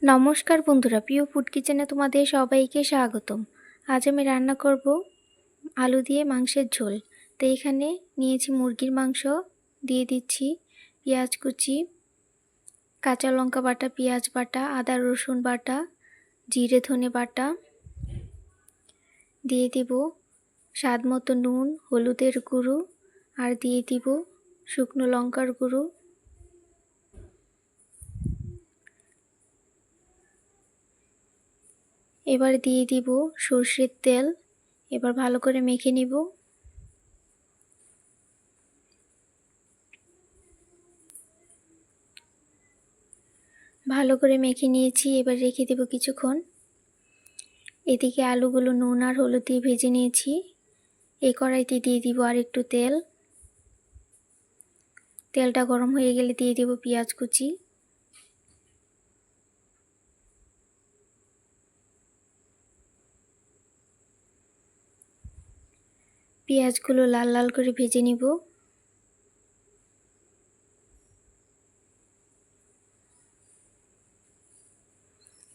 নমস্কার বন্ধুরা, প্রিয় ফুড কিচেনে তোমাদের সবাইকে স্বাগতম। আজ আমি রান্না করব আলু দিয়ে মাংসের ঝোল। তো এখানে নিয়েছি মুরগির মাংস, দিয়ে দিচ্ছি পেঁয়াজ কুচি, কাঁচা লঙ্কা বাটা, পেঁয়াজ বাটা, আদা রসুন বাটা, জিরে ধনে বাটা, দিয়ে দিব স্বাদ মতো নুন, হলুদের গুঁড়ো, আর দিয়ে দিব শুকনো লঙ্কার গুঁড়ো। এবার দিয়ে দিব সরষের তেল। এবার ভালো করে মেখে নিব। ভালো করে মেখে নিয়েছি, এবার রেখে দেব কিছুক্ষণ। এদিকে আলুগুলো নুন আর হলুদ দিয়ে ভেজে নিয়েছি। এই কড়াইতে দিয়ে দিব আর একটু তেল। তেলটা গরম হয়ে গেলে দিয়ে দেব পেঁয়াজ কুচি। পেঁয়াজগুলো লাল লাল করে ভেজে নিব।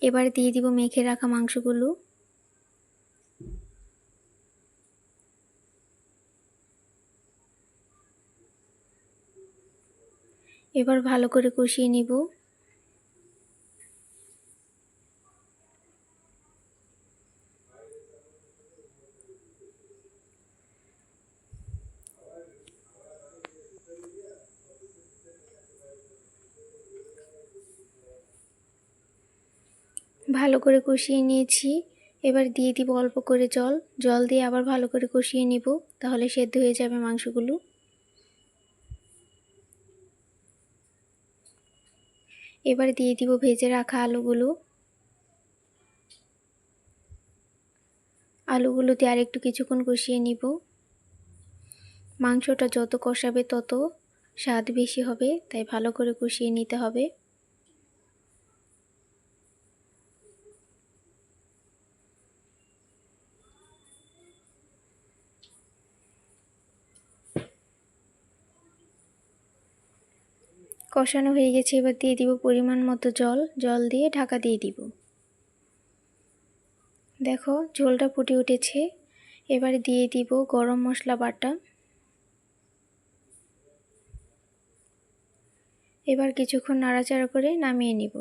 এবার দিয়ে দিব মেখে রাখা মাংসগুলো। এবার ভালো করে কষিয়ে নিব। ভালো করে কষিয়ে নিয়েছি। এবার দিয়ে দিব অল্প করে জল দিয়ে আবার ভালো করে কষিয়ে নিব, তাহলে সেদ্ধ হয়ে যাবে মাংসগুলো। এবার দিয়ে দিব ভেজে রাখা আলুগুলো। আলুগুলোতে আর একটু কিছুক্ষণ কষিয়ে নিব। মাংসটা যত কষাবে তত স্বাদ বেশি হবে, তাই ভালো করে কষিয়ে নিতে হবে। কষানো হয়ে গেছে, এবার দিয়ে দিব পরিমাণ মতো জল দিয়ে ঢাকা দিয়ে দিব। দেখো ঝোলটা ফুটে উঠেছে। এবার দিয়ে দিব গরম মশলা বাটা। এবার কিছুক্ষণ নাড়াচাড়া করে নামিয়ে নিব।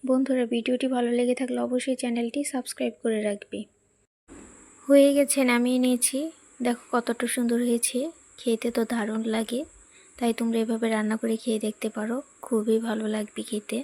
বন্ধুরা, ভিডিওটি ভালো লেগে থাকলে অবশ্যই চ্যানেলটি সাবস্ক্রাইব করে রাখবে। হয়ে গেছে, নামিয়ে নিয়েছি। দেখো কতটা সুন্দর হয়েছে, খেতে তো দারুণ লাগে। তাই তোমরা এভাবে রান্না করে খেয়ে দেখতে পারো, খুবই ভালো লাগবে খেতে।